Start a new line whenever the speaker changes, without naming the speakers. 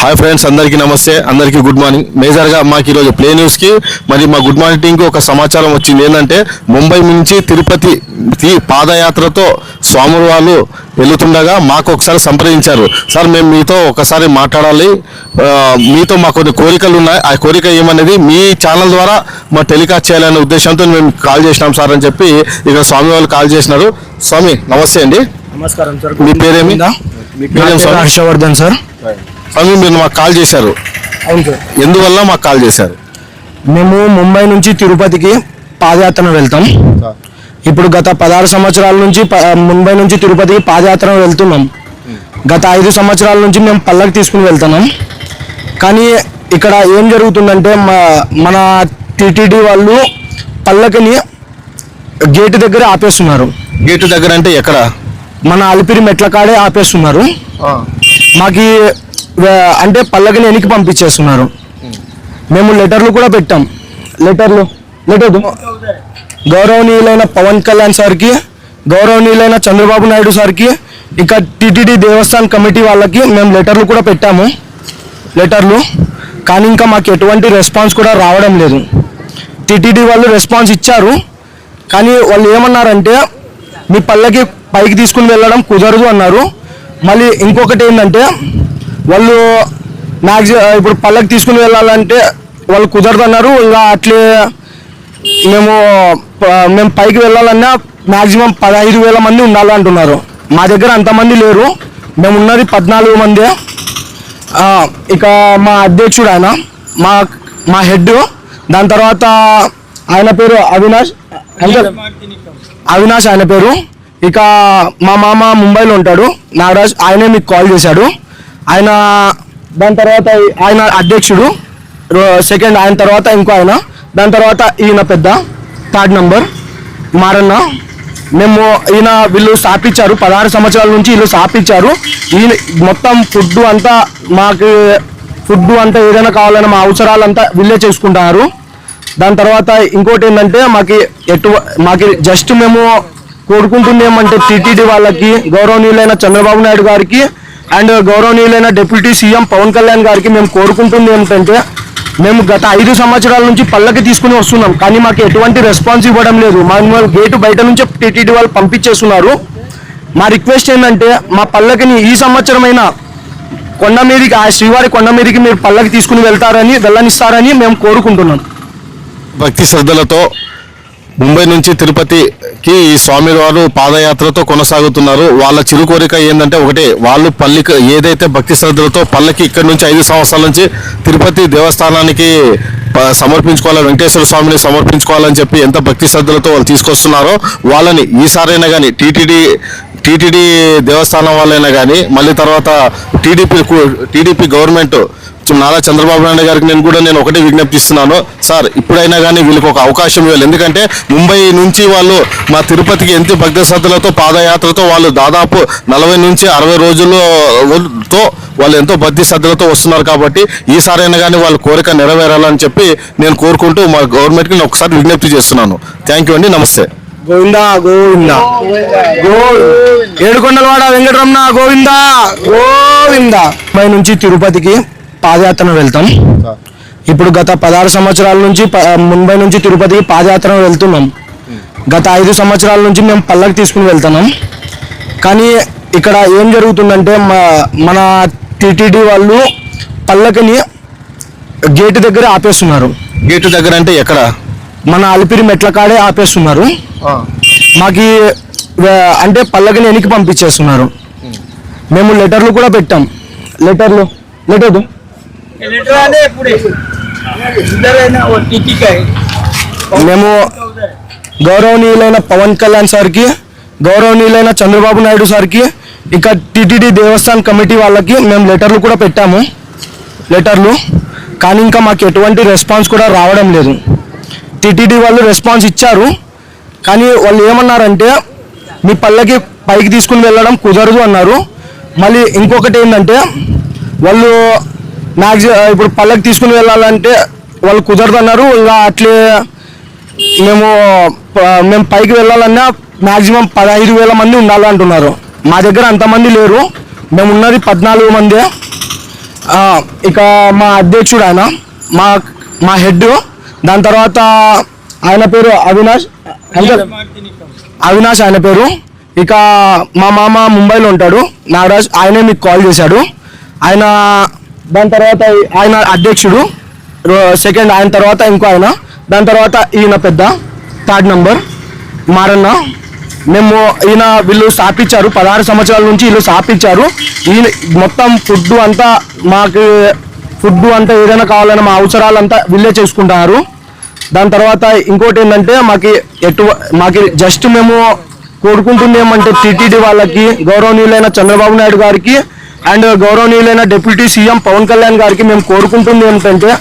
Hi friends, అందరికీ నమస్తే, అందరికీ గుడ్ మార్నింగ్. మేజర్గా మాకు ఈరోజు ప్లే న్యూస్కి మరి మా గుడ్ మార్నింగ్ టీంకి ఒక సమాచారం వచ్చింది. ఏంటంటే ముంబై నుంచి తిరుపతి పాదయాత్రతో స్వాములు వాళ్ళు వెళుతుండగా మాకు ఒకసారి సంప్రదించారు. సార్, మేము మీతో ఒకసారి మాట్లాడాలి, మీతో మాకు కొన్ని కోరికలు ఉన్నాయి, ఆ కోరిక ఏమనేది మీ ఛానల్ ద్వారా మా టెలికాస్ట్ చేయాలనే ఉద్దేశంతో మేము కాల్ చేసినాం సార్ అని చెప్పి ఇక్కడ స్వామి వాళ్ళు కాల్ చేసినారు. స్వామి నమస్తే అండి.
నమస్కారం సార్.
మీ పేరేమి?
హర్షవర్ధన్ సార్.
స్వామి, మీరు మాకు కాల్ చేశారు.
అవును సార్.
ఎందువల్ల మాకు కాల్ చేశారు?
మేము ముంబై నుంచి తిరుపతికి పాదయాత్ర వెళ్తాం. ఇప్పుడు గత 16 సంవత్సరాల నుంచి ముంబై నుంచి తిరుపతికి పాదయాత్ర వెళ్తున్నాం. గత 5 సంవత్సరాల నుంచి మేము పల్లకి తీసుకుని వెళ్తున్నాం. కానీ ఇక్కడ ఏం జరుగుతుందంటే మన టీటీడీ వాళ్ళు పల్లకిని గేటు దగ్గర ఆపేస్తున్నారు.
గేటు దగ్గర అంటే ఎక్కడ?
మన అలిపిరి మెట్ల కాడే ఆపేస్తున్నారు. మాకు అంటే పల్లకిని వెనక్కి పంపించేస్తున్నారు. మేము లెటర్లు కూడా పెట్టాం. లెటర్ గౌరవనీయులైన పవన్ కళ్యాణ్ సార్కి, గౌరవనీయులైన చంద్రబాబు నాయుడు సార్కి, ఇక టీటీడీ దేవస్థాన్ కమిటీ వాళ్ళకి మేము లెటర్లు కూడా పెట్టాము. కానీ ఇంకా మాకు ఎటువంటి రెస్పాన్స్ కూడా రావడం లేదు. టీటీడీ వాళ్ళు రెస్పాన్స్ ఇచ్చారు, కానీ వాళ్ళు ఏమన్నారంటే మీ పల్లకి పైకి తీసుకుని వెళ్ళడం కుదరదు అన్నారు. మళ్ళీ ఇంకొకటి ఏంటంటే వాళ్ళు ఇప్పుడు పల్లకి తీసుకుని వెళ్ళాలంటే వాళ్ళు కుదరదు అన్నారు. ఇంకా అట్లే మేము పైకి వెళ్ళాలన్నా మ్యాక్సిమం 15,000 మంది ఉండాలి అంటున్నారు. మా దగ్గర అంతమంది లేరు, మేము ఉన్నది 14 మందే. ఇక మా అధ్యక్షుడు ఆయన, మా హెడ్, దాని తర్వాత ఆయన పేరు అవినాష్ ఆయన పేరు. ఇక మా మామ ముంబైలో ఉంటాడు, నాగరాజ్, ఆయనే మీకు కాల్ చేశాడు. ఆయన దాని తర్వాత ఆయన అధ్యక్షుడు, సెకండ్ ఆయన తర్వాత ఇంకో ఆయన, దాని తర్వాత ఈయన పెద్ద 3rd నంబర్ మారన్న. వీళ్ళు స్థాపించారు 16 సంవత్సరాల నుంచి వీళ్ళు స్థాపించారు. ఈయన మొత్తం ఫుడ్ అంతా ఏదైనా కావాలన్నా మా అవసరాలంతా వీళ్ళే చేసుకుంటారు. దాని తర్వాత ఇంకోటి ఏంటంటే మాకు జస్ట్ మేము కోరుకుంటుంది ఏమంటే టీటీడీ వాళ్ళకి, గౌరవనీయులైన చంద్రబాబు నాయుడు గారికి అండ్ గౌరవనీయులైన డిప్యూటీ సీఎం పవన్ కళ్యాణ్ గారికి మేము కోరుకుంటుంది ఏమిటంటే మేము గత 5 సంవత్సరాల నుంచి పల్లకి తీసుకుని వస్తున్నాం, కానీ మాకు ఎటువంటి రెస్పాన్స్ ఇవ్వడం లేదు. మాకు గేటు బయట నుంచే టీటీడీ వాళ్ళు పంపించేస్తున్నారు. మా రిక్వెస్ట్ ఏంటంటే మా పల్లకిని ఈ సంవత్సరమైనా కొండ మీదకి, ఆ శ్రీవారి కొండ మీదకి మీరు పల్లకి తీసుకుని వెళ్ళనిస్తారని మేము కోరుకుంటున్నాం.
భక్తి శ్రద్ధలతో ముంబై నుంచి తిరుపతికి ఈ స్వామివారు పాదయాత్రతో కొనసాగుతున్నారు. వాళ్ళ చిరు కోరిక ఏంటంటే ఒకటే, వాళ్ళు ఏదైతే భక్తి శ్రద్ధలతో పల్లకి ఇక్కడి నుంచి 5 సంవత్సరాల నుంచి తిరుపతి దేవస్థానానికి సమర్పించుకోవాలి, వెంకటేశ్వర స్వామిని సమర్పించుకోవాలని చెప్పి ఎంత భక్తి శ్రద్ధలతో వాళ్ళు తీసుకొస్తున్నారో వాళ్ళని ఈసారైనా కానీ టీటీడీ దేవస్థానం వాళ్ళైనా కానీ, మళ్ళీ తర్వాత టీడీపీ గవర్నమెంట్ నారా చంద్రబాబు నాయుడు గారికి నేను ఒకటే విజ్ఞప్తిస్తున్నాను. సార్, ఇప్పుడైనా కానీ వీళ్ళకి ఒక అవకాశం ఇవ్వాలి. ఎందుకంటే ముంబై నుంచి వాళ్ళు మా తిరుపతికి ఎంత భక్తి శ్రద్ధలతో పాదయాత్రతో వాళ్ళు దాదాపు 40 నుంచి 60 రోజులతో వాళ్ళు ఎంతో భక్తి శ్రద్ధలతో వస్తున్నారు. కాబట్టి ఈసారైనా కానీ వాళ్ళ కోరిక నెరవేరాలని చెప్పి నేను కోరుకుంటూ మా గవర్నమెంట్కి నేను ఒకసారి విజ్ఞప్తి చేస్తున్నాను. థ్యాంక్ యూ అండి. నమస్తే.
గోవిందా గోవిందా ఏడుకొండలవాడ వెంకటరమణ గోవిందా గోవిందా. ముంబై నుంచి తిరుపతికి పాదయాత్ర వెళ్తాం. ఇప్పుడు గత 16 సంవత్సరాల నుంచి ముంబై నుంచి తిరుపతికి పాదయాత్ర వెళ్తున్నాం. గత 5 సంవత్సరాల నుంచి మేము పల్లకి తీసుకుని వెళ్తున్నాం. కానీ ఇక్కడ ఏం జరుగుతుందంటే మన టీటీడీ వాళ్ళు పల్లకిని గేటు దగ్గర ఆపేస్తున్నారు.
గేటు దగ్గర అంటే ఎక్కడ?
మన అలిపిరి మెట్ల కాడే ఆపేస్తున్నారు. మాకు అంటే పల్లకిని వెనక్కి పంపించేస్తున్నారు. మేము లెటర్లు కూడా పెట్టాం. లెటర్ మేము గౌరవనీయులైన పవన్ కళ్యాణ్ సార్కి, గౌరవనీయులైన చంద్రబాబు నాయుడు సార్కి, ఇక టీటీడీ దేవస్థాన్ కమిటీ వాళ్ళకి మేము లెటర్లు కూడా పెట్టాము. కానీ ఇంకా మాకు ఎటువంటి రెస్పాన్స్ కూడా రావడం లేదు. టీటీడీ వాళ్ళు రెస్పాన్స్ ఇచ్చారు, కానీ వాళ్ళు ఏమన్నారంటే మీ పల్లకి పైకి తీసుకుని వెళ్ళడం కుదరదు అన్నారు. మళ్ళీ ఇంకొకటి ఏంటంటే వాళ్ళు ఇప్పుడు పల్లకి తీసుకుని వెళ్ళాలంటే వాళ్ళు కుదరదు అన్నారు. ఇంకా అట్లే మేము పైకి వెళ్ళాలన్నా మ్యాక్సిమం 15,000 మంది ఉండాలి అంటున్నారు. మా దగ్గర అంతమంది లేరు, మేము ఉన్నది 14 మందే. ఇక మా అధ్యక్షుడు ఆయన మా మా హెడ్. దాని తర్వాత ఆయన పేరు అవినాష్ అవినాష్ ఆయన పేరు. ఇక మా మామ ముంబైలో ఉంటాడు నాగరాజ్, ఆయనే మీకు కాల్ చేశాడు ఆయన. దాని తర్వాత ఆయన అధ్యక్షుడు సెకండ్, ఆయన తర్వాత ఇంకో ఆయన, దాని తర్వాత ఈయన పెద్ద థర్డ్ నంబర్ మారన్న. మేము వీళ్ళు స్థాపించారు 16 సంవత్సరాల నుంచి వీళ్ళు స్థాపించారు. ఈయన మొత్తం ఫుడ్ అంతా మాకు ఫుడ్ అంతా ఏదైనా కావాలన్నా మా అవసరాలంతా వీళ్ళే చేసుకుంటున్నారు. దాని తర్వాత ఇంకోటి ఏంటంటే మాకు జస్ట్ మేము కోరుకుంటుంది ఏమంటే టీటీడీ వాళ్ళకి, గౌరవనీయులైన చంద్రబాబు నాయుడు గారికి అండ్ గౌరవనీయులైన డిప్యూటీ సీఎం పవన్ కళ్యాణ్ గారికి మేము కోరుకుంటుంది ఏమిటంటే